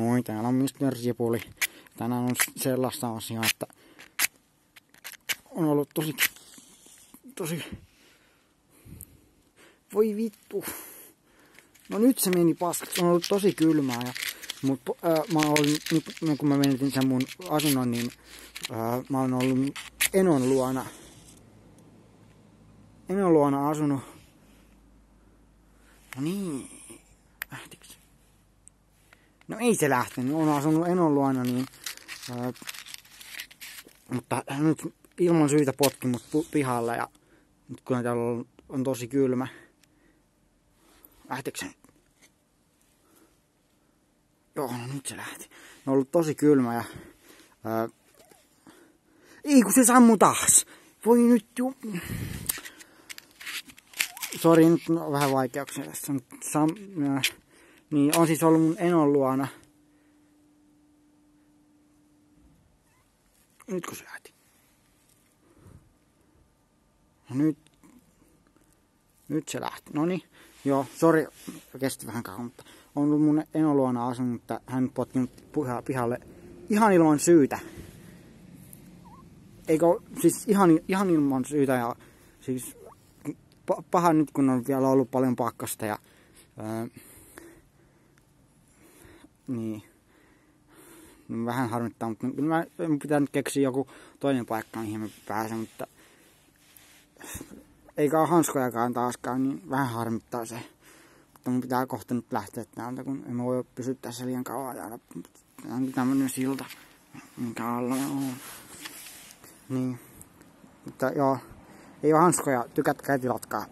Noin, täällä on Mr. Sipuli. Tänään on sellaista asiaa, että on ollut tosi... Voi vittu. No nyt se meni paskaksi. On ollut tosi kylmää. Mutta mä olin, nyt kun mä menetin sen mun asunnon, niin mä oon ollut Enon luona. Enon luona asunut. No niin. Lähtikö se? No ei se lähtenyt. Oon asunut Enon luona, niin... mutta nyt ilman syytä potki mut pihalle ja nyt kun täällä on tosi kylmä. Lähtikö se nyt? Joo, no nyt se lähti. On ollut tosi kylmä ja... ei kun se sammui taas! Voi nyt ju... Sori, nyt on vähän vaikeuksia tässä. Niin, on siis ollut mun Enon luona. Nyt kun se lähti. No nyt se lähti. Noniin. Joo, sori, kesti vähän kauan, mutta on ollut mun Enon luona asunut, mutta hän potki mut pihalle ihan ilman syytä. Eikö, siis ihan ilman syytä ja siis paha nyt kun on vielä ollut paljon pakkasta ja niin vähän harmittaa, mutta mä pitää nyt keksiä joku toinen paikka mihin mä pääsen, mutta eikä ole hanskojakaan taaskaan, niin vähän harmittaa se. Mutta mun pitää kohta nyt lähteä täältä, kun en mä voi pysyä tässä liian kauan täällä. Tää on tämmönen silta, minkä alla on. Niin. Mutta joo, ei oo hanskoja, tykätkää ja tilatkaa.